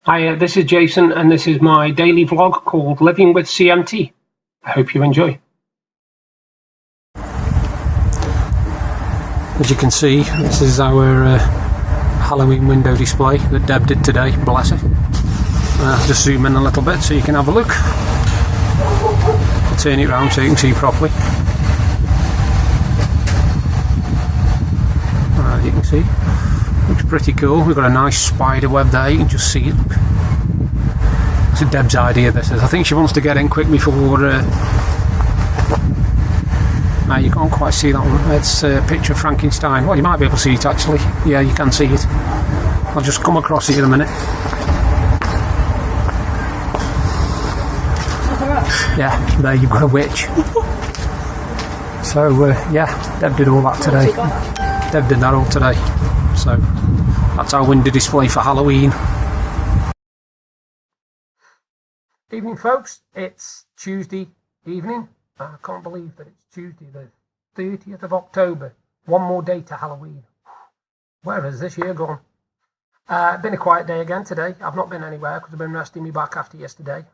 Hi, this is Jason, and this is my daily vlog called Living with CMT. I hope you enjoy. As you can see, this is our Halloween window display that Deb did today, bless her. Just zoom in a little bit so you can have a look. I'll turn it around so you can see properly. As you can see, looks pretty cool. We've got a nice spider web there, you can just see it. It's Deb's idea, this is. I think she wants to get in quick before you can't quite see that one. It's a picture of Frankenstein. Well, you might be able to see it actually. Yeah, you can see it. I'll just come across it in a minute. Yeah, there you've got a witch. So, yeah, Deb did all that today. Deb did that all today. So, that's our window display for Halloween. Evening, folks. It's Tuesday evening. I can't believe that it's Tuesday, the 30th of October. One more day to Halloween. Where has this year gone? Been a quiet day again today. I've not been anywhere because I've been resting me back after yesterday.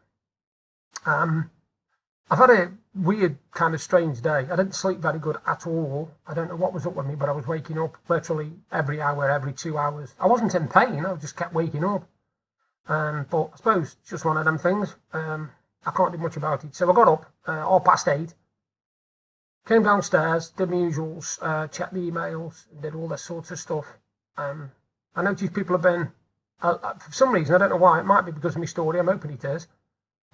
I've had a weird, kind of strange day. I didn't sleep very good at all. I don't know what was up with me, but I was waking up literally every hour, every 2 hours. I wasn't in pain. I just kept waking up. But I suppose it's just one of them things. I can't do much about it. So I got up, 8:30, came downstairs, did my usuals, checked the emails, did all this sorts of stuff. I noticed people have been, for some reason, I don't know why, it might be because of my story, I'm hoping it is,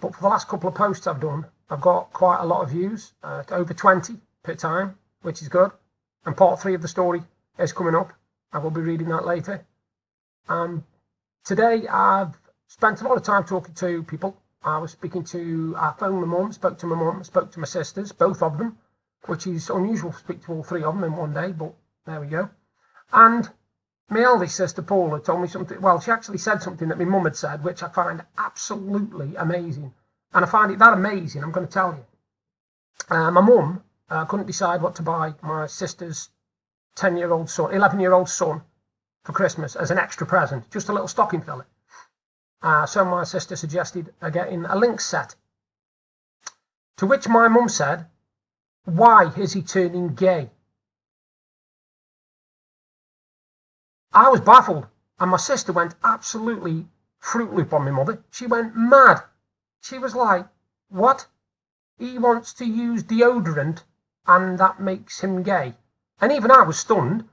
but for the last couple of posts I've done, I've got quite a lot of views, over 20 per time, which is good. And part 3 of the story is coming up. I will be reading that later. Today I've spent a lot of time talking to people. I was speaking to, I phoned my mum, spoke to my mum, spoke to my sisters, both of them, which is unusual to speak to all 3 of them in one day, but there we go. And my eldest sister, Paula, told me something, well, she actually said something that my mum had said, which I find absolutely amazing. And I find it that amazing, I'm going to tell you. My mum couldn't decide what to buy my sister's 10-year-old son, 11-year-old son for Christmas as an extra present, just a little stocking filler. So my sister suggested getting a Lynx set. To which my mum said, "Why is he turning gay?" I was baffled, and my sister went absolutely Fruit Loop on my mother. She went mad. She was like, "What? He wants to use deodorant and that makes him gay?" And even I was stunned.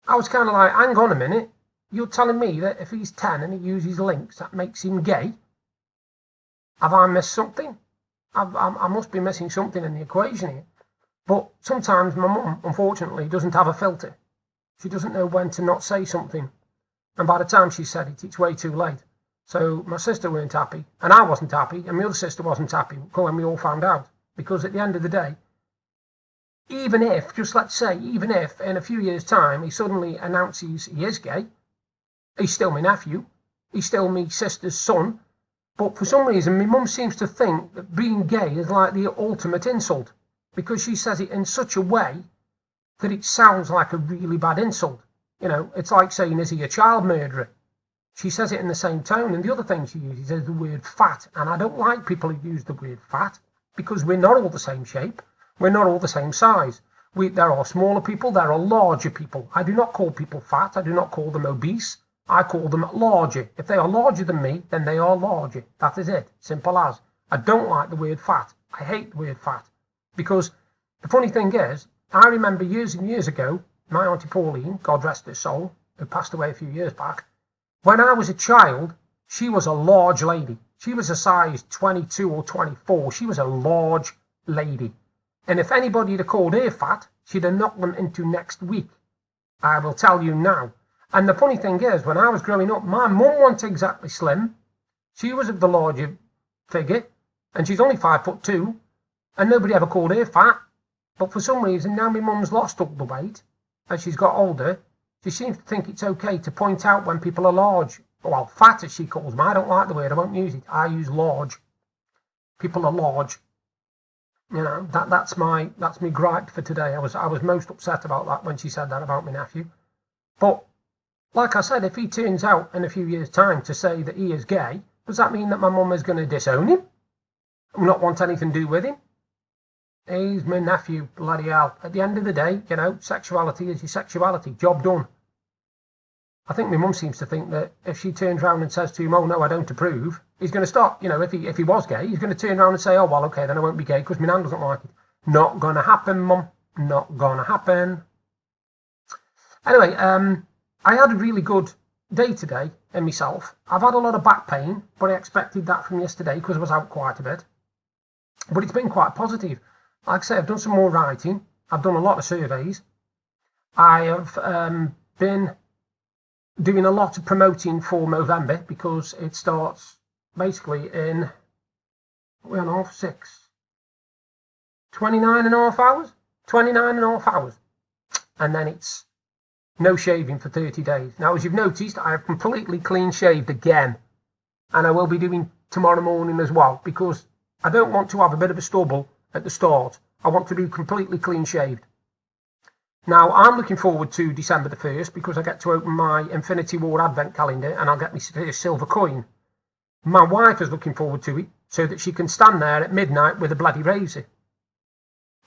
I was kind of like, hang on a minute. You're telling me that if he's 10 and he uses Lynx, that makes him gay? Have I missed something? I must be missing something in the equation here. But sometimes my mum, unfortunately, doesn't have a filter. She doesn't know when to not say something. And by the time she said it, it's way too late. So my sister weren't happy, and I wasn't happy, and my other sister wasn't happy when we all found out. Because at the end of the day, even if, just let's say, even if in a few years' time he suddenly announces he is gay, he's still my nephew, he's still my sister's son, but for some reason my mum seems to think that being gay is like the ultimate insult, because she says it in such a way that it sounds like a really bad insult. You know, it's like saying, is he a child murderer? She says it in the same tone, and the other thing she uses is the word fat, and I don't like people who use the word fat, because we're not all the same shape, we're not all the same size. There are smaller people, there are larger people. I do not call people fat, I do not call them obese, I call them larger. If they are larger than me, then they are larger. That is it. Simple as. I don't like the word fat. I hate the word fat. Because the funny thing is, I remember years and years ago, my Auntie Pauline, God rest her soul, who passed away a few years back, when I was a child, she was a large lady. She was a size 22 or 24. She was a large lady. And if anybody had called her fat, she'd have knocked them into next week. I will tell you now. And the funny thing is, when I was growing up, my mum wasn't exactly slim. She was of the larger figure, and she's only 5'2", and nobody ever called her fat. But for some reason, now my mum's lost all the weight, as she's got older, she seems to think it's okay to point out when people are large. Well, fat as she calls them. I don't like the word, I won't use it. I use large. People are large. You know, that's my gripe for today. I was most upset about that when she said that about my nephew. But like I said, if he turns out in a few years' time to say that he is gay, does that mean that my mum is going to disown him? Not want anything to do with him? He's my nephew, bloody hell. At the end of the day, you know, sexuality is your sexuality. Job done. I think my mum seems to think that if she turns around and says to him, oh no, I don't approve, he's going to stop. You know, if he was gay, he's going to turn around and say, oh well, okay, then I won't be gay because my nan doesn't like it. Not going to happen, mum. Not going to happen. Anyway, I had a really good day today in myself. I've had a lot of back pain, but I expected that from yesterday because I was out quite a bit. But it's been quite positive. Like I say, I've done some more writing. I've done a lot of surveys. I have been doing a lot of promoting for November because it starts basically in, we're on half 6, 29 and a half hours. 29 and a half hours. And then it's no shaving for 30 days. Now, as you've noticed, I have completely clean shaved again. And I will be doing tomorrow morning as well because I don't want to have a bit of a stubble at the start. I want to be completely clean shaved. Now, I'm looking forward to December the 1st because I get to open my Infinity War Advent calendar and I'll get my first silver coin. My wife is looking forward to it so that she can stand there at midnight with a bloody razor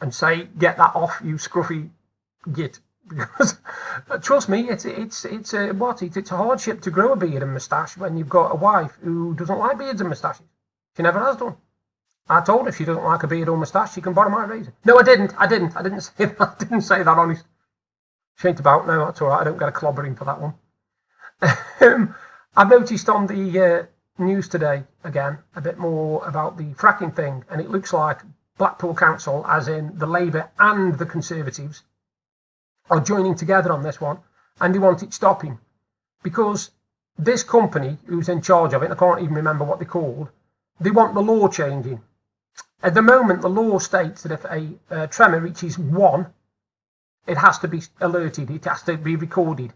and say, get that off, you scruffy git. Because, trust me, it's a hardship to grow a beard and moustache when you've got a wife who doesn't like beards and moustaches. She never has done. I told her if she doesn't like a beard or moustache, she can borrow my razor. No, I didn't say that. I didn't say that, honest. She ain't about. No, that's all right. I don't get a clobbering for that one. I've noticed on the news today, again, a bit more about the fracking thing, and it looks like Blackpool Council, as in the Labour and the Conservatives, are joining together on this one, and they want it stopping. Because this company who's in charge of it, I can't even remember what they're called, they want the law changing. At the moment, the law states that if a tremor reaches 1, it has to be alerted, it has to be recorded.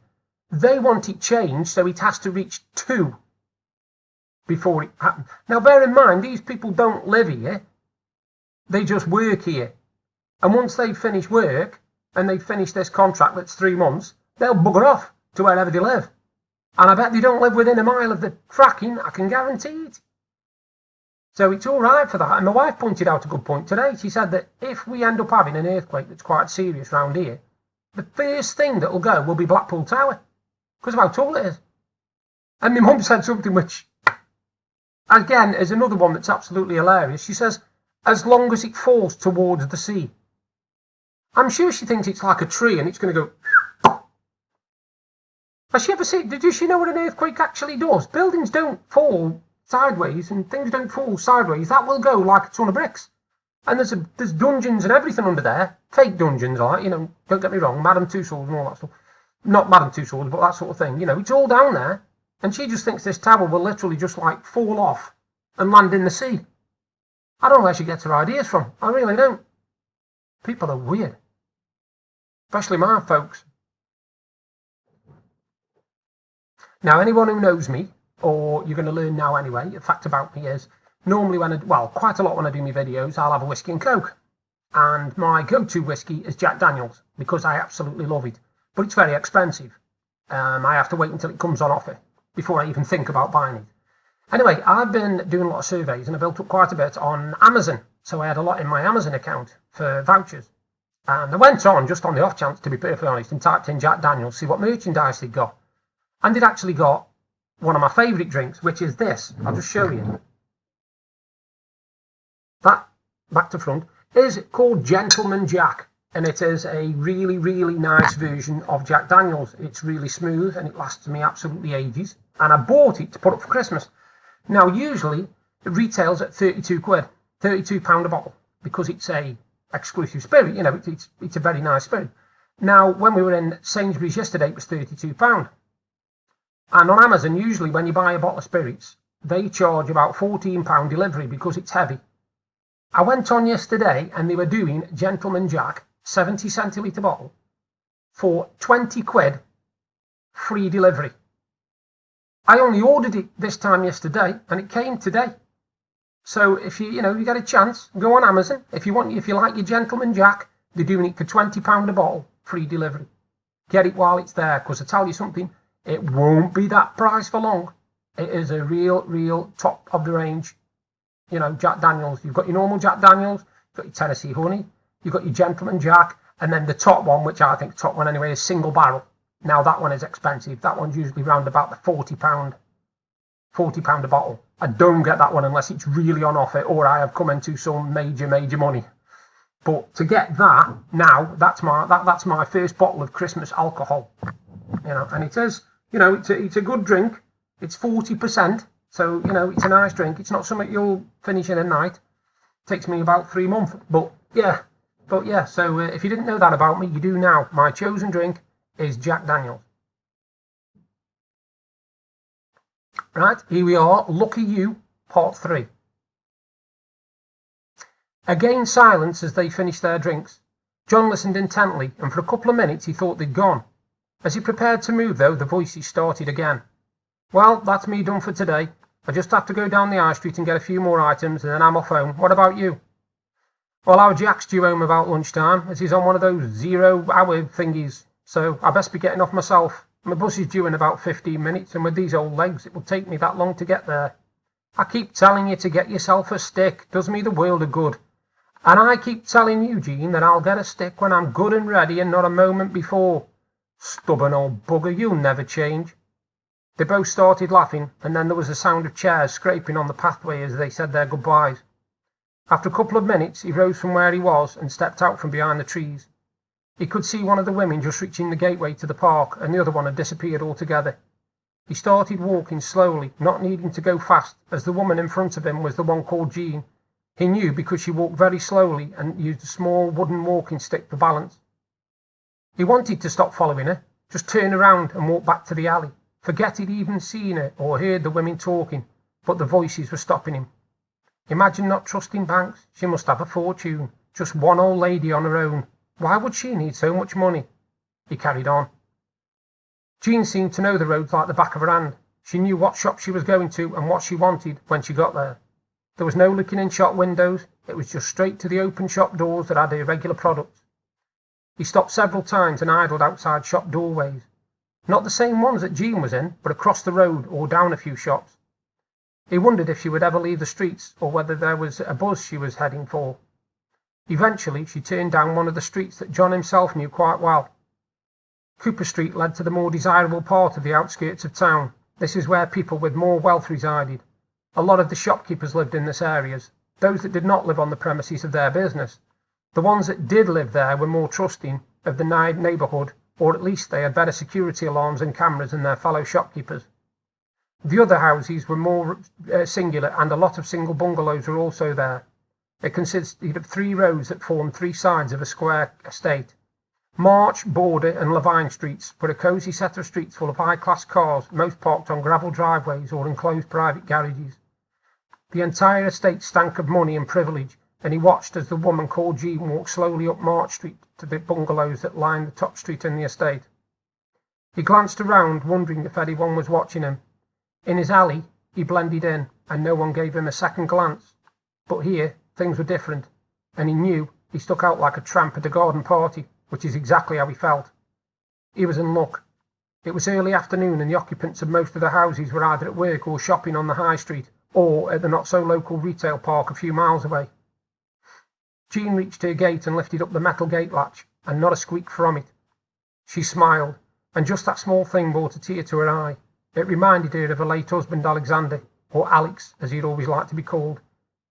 They want it changed so it has to reach 2 before it happens. Now, bear in mind, these people don't live here. They just work here. And once they finish work and they finish this contract that's 3 months, they'll bugger off to wherever they live. And I bet they don't live within a mile of the fracking, I can guarantee it. So it's all right for that. And my wife pointed out a good point today. She said that if we end up having an earthquake that's quite serious round here, the first thing that will go will be Blackpool Tower because of how tall it is. And my mum said something which, again, is another one that's absolutely hilarious. She says, as long as it falls towards the sea. I'm sure she thinks it's like a tree and it's going to go. Has she ever seen, does she know what an earthquake actually does? Buildings don't fall sideways and things don't fall sideways. That will go like a ton of bricks. And there's dungeons and everything under there. Fake dungeons, like, you know, don't get me wrong, Madame Tussauds and all that stuff. Not Madame Tussauds, but that sort of thing. You know, it's all down there. And she just thinks this tower will literally just like fall off and land in the sea. I don't know where she gets her ideas from. I really don't. People are weird. Especially my folks. Now, anyone who knows me, or you're going to learn now anyway, a fact about me is, normally quite a lot when I do my videos, I'll have a whiskey and coke. And my go-to whiskey is Jack Daniels, because I absolutely love it. But it's very expensive. I have to wait until it comes on offer before I even think about buying it. Anyway, I've been doing a lot of surveys and I built up quite a bit on Amazon. So I had a lot in my Amazon account for vouchers. And I went on, just on the off chance, to be perfectly honest, and typed in Jack Daniels, see what merchandise they'd got. And they'd actually got one of my favourite drinks, which is this. I'll just show you. That, back to front, is called Gentleman Jack. And it is a really, really nice version of Jack Daniels. It's really smooth and it lasts me absolutely ages. And I bought it to put up for Christmas. Now, usually, it retails at 32 quid, £32 a bottle, because it's a exclusive spirit. You know, it's a very nice spirit. Now, when we were in Sainsbury's yesterday, it was £32. And on Amazon, usually when you buy a bottle of spirits, they charge about £14 delivery because it's heavy. I went on yesterday and they were doing Gentleman Jack, 70 centilitre bottle, for 20 quid, free delivery. I only ordered it this time yesterday and it came today. So if you get a chance, go on Amazon. If you like your Gentleman Jack, they're doing it for £20 a bottle, free delivery. Get it while it's there, because I tell you something, It won't be that price for long. It is a real top of the range, Jack Daniels. You've got your normal Jack Daniels, you've got your Tennessee Honey, you've got your Gentleman Jack, and then the top one, which I think top one anyway, is Single Barrel. Now that one is expensive. That one's usually round about the £40 a bottle. I don't get that one unless it's really on offer or I have come into some major money. But to get that now, that's my first bottle of Christmas alcohol. And it is, it's a good drink. It's 40%, so it's a nice drink. It's not something you'll finish in a night. It takes me about 3 months, but yeah. So if you didn't know that about me, you do now. My chosen drink is Jack Daniels. Right, here we are. Lucky You, part 3. Again silence as they finished their drinks. John listened intently, and for a couple of minutes he thought they'd gone. As he prepared to move, though, the voices started again. Well, that's me done for today. I just have to go down the high street and get a few more items, and then I'm off home. What about you? Well, our Jack's due home about lunchtime, as he's on one of those 0-hour thingies, so I best be getting off myself. My bus is due in about 15 minutes, and with these old legs, it will take me that long to get there. I keep telling you to get yourself a stick. Does me the world of good. And I keep telling Eugene that I'll get a stick when I'm good and ready and not a moment before. Stubborn old bugger, you'll never change. They both started laughing, and then there was a sound of chairs scraping on the pathway as they said their goodbyes. After a couple of minutes, he rose from where he was and stepped out from behind the trees. He could see one of the women just reaching the gateway to the park, and the other one had disappeared altogether. He started walking slowly, not needing to go fast, as the woman in front of him was the one called Jean. He knew because she walked very slowly and used a small wooden walking stick for balance. He wanted to stop following her, just turn around and walk back to the alley, forget he'd even seen her or heard the women talking, but the voices were stopping him. Imagine not trusting banks. She must have a fortune. Just one old lady on her own. Why would she need so much money? He carried on. Jean seemed to know the roads like the back of her hand. She knew what shop she was going to and what she wanted when she got there. There was no looking in shop windows. It was just straight to the open shop doors that had irregular products. He stopped several times and idled outside shop doorways. Not the same ones that Jean was in, but across the road or down a few shops. He wondered if she would ever leave the streets or whether there was a buzz she was heading for. Eventually, she turned down one of the streets that John himself knew quite well. Cooper Street led to the more desirable part of the outskirts of town. This is where people with more wealth resided. A lot of the shopkeepers lived in this area, those that did not live on the premises of their business. The ones that did live there were more trusting of the neighbourhood, or at least they had better security alarms and cameras than their fellow shopkeepers. The other houses were more singular, and a lot of single bungalows were also there. It consisted of 3 rows that formed 3 sides of a square estate. March, Border and Levine Streets were a cosy set of streets full of high-class cars, most parked on gravel driveways or enclosed private garages. The entire estate stank of money and privilege, and he watched as the woman called Jean walked slowly up March Street to the bungalows that lined the top street in the estate. He glanced around, wondering if anyone was watching him. In his alley, he blended in, and no one gave him a second glance. But here, things were different, and he knew he stuck out like a tramp at a garden party, which is exactly how he felt. He was in luck. It was early afternoon, and the occupants of most of the houses were either at work or shopping on the high street, or at the not-so-local retail park a few miles away. Jean reached her gate and lifted up the metal gate latch, and not a squeak from it. She smiled, and just that small thing brought a tear to her eye. It reminded her of her late husband Alexander, or Alex, as he'd always liked to be called.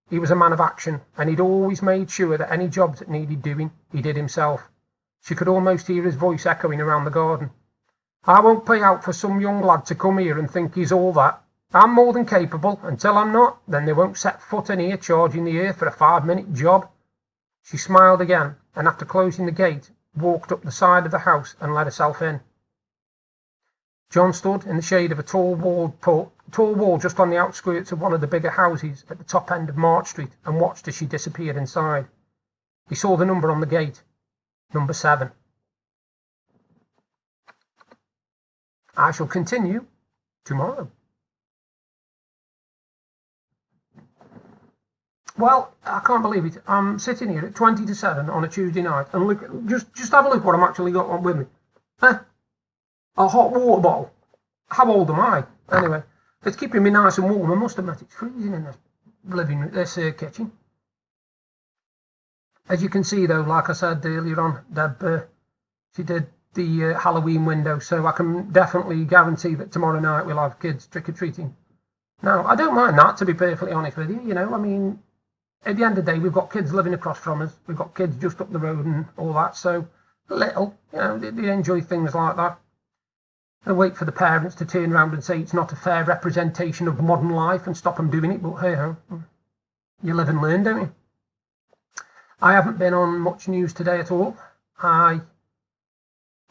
He was a man of action, and he'd always made sure that any jobs that needed doing, he did himself. She could almost hear his voice echoing around the garden. I won't pay out for some young lad to come here and think he's all that. I'm more than capable. Until I'm not, then they won't set foot in here charging the earth for a 5-minute job. She smiled again, and after closing the gate, walked up the side of the house and let herself in. John stood in the shade of a tall wall just on the outskirts of one of the bigger houses at the top end of March Street and watched as she disappeared inside. He saw the number on the gate, number 7. I shall continue tomorrow. Well, I can't believe it. I'm sitting here at 20 to 7 on a Tuesday night, and look, just have a look what I'm actually got on with me. A hot water bottle. how old am I? Anyway, it's keeping me nice and warm. I must admit, it's freezing in this kitchen. As you can see, though, like I said earlier on, Deb, she did the Halloween window, so I can definitely guarantee that tomorrow night we'll have kids trick-or-treating. Now, I don't mind that, to be perfectly honest with you. You know, I mean, at the end of the day, we've got kids living across from us. We've got kids just up the road and all that, so little, you know, they enjoy things like that. I wait for the parents to turn around and say it's not a fair representation of modern life and stop them doing it, but hey ho, you live and learn, don't you? I haven't been on much news today at all. I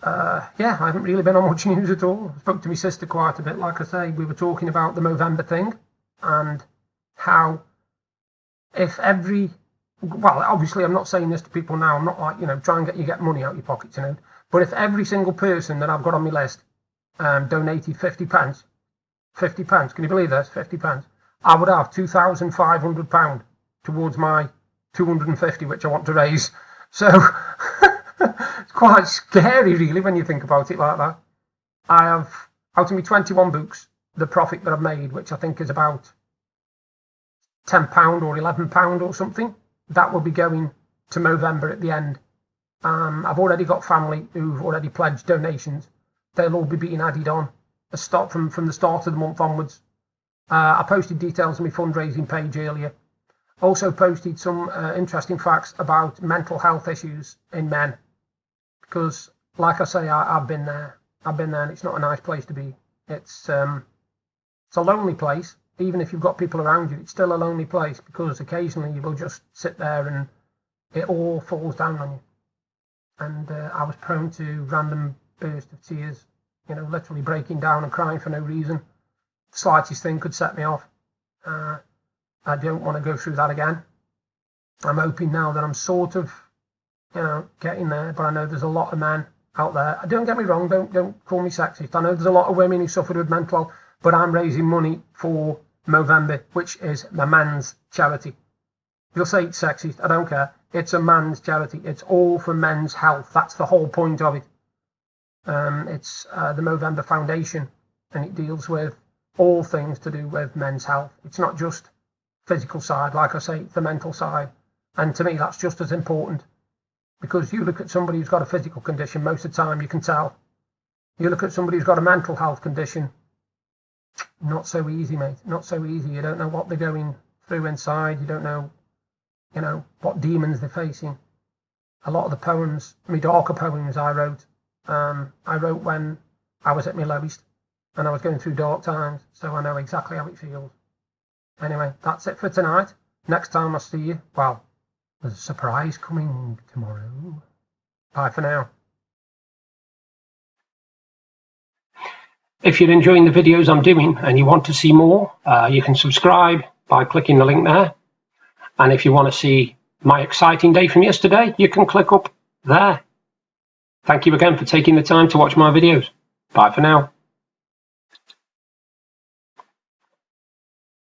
haven't really been on much news at all. I spoke to my sister quite a bit. Like I say, we were talking about the Movember thing and how well, obviously I'm not saying this to people now. I'm not like, you know, try and get money out of your pockets, you know. But if every single person that I've got on my list donated £50, can you believe this? £50, I would have £2,500 towards my 250, which I want to raise. So it's quite scary, really, when you think about it like that. I have, out of my 21 books, the profit that I've made, which I think is about £10 or £11 or something, that will be going to Movember at the end. I've already got family who've already pledged donations. They'll all be being added on from the start of the month onwards. I posted details on my fundraising page earlier. Also posted some interesting facts about mental health issues in men, because, like I say, I've been there. And it's not a nice place to be. It's a lonely place. Even if you've got people around you, it's still a lonely place, because occasionally you will just sit there and it all falls down on you. And I was prone to random bursts of tears, you know, literally breaking down and crying for no reason. The slightest thing could set me off. I don't want to go through that again. I'm hoping now that I'm sort of, you know, getting there, but I know there's a lot of men out there. Don't get me wrong, don't call me sexist. I know there's a lot of women who suffered with mental health, but I'm raising money for Movember, which is a man's charity. You'll say it's sexist, I don't care. It's a man's charity. It's all for men's health. That's the whole point of it. It's the Movember Foundation, and it deals with all things to do with men's health. It's not just physical side, like I say, it's the mental side. And to me, that's just as important, because you look at somebody who's got a physical condition, most of the time you can tell. You look at somebody who's got a mental health condition, not so easy, mate. Not so easy. You don't know what they're going through inside. You don't know, you know, what demons they're facing. A lot of the poems, my darker poems I wrote when I was at my lowest and I was going through dark times, so I know exactly how it feels. Anyway, that's it for tonight. Next time I see you, well, there's a surprise coming tomorrow. Bye for now. If you're enjoying the videos I'm doing and you want to see more, you can subscribe by clicking the link there. And if you want to see my exciting day from yesterday, you can click up there. Thank you again for taking the time to watch my videos. Bye for now.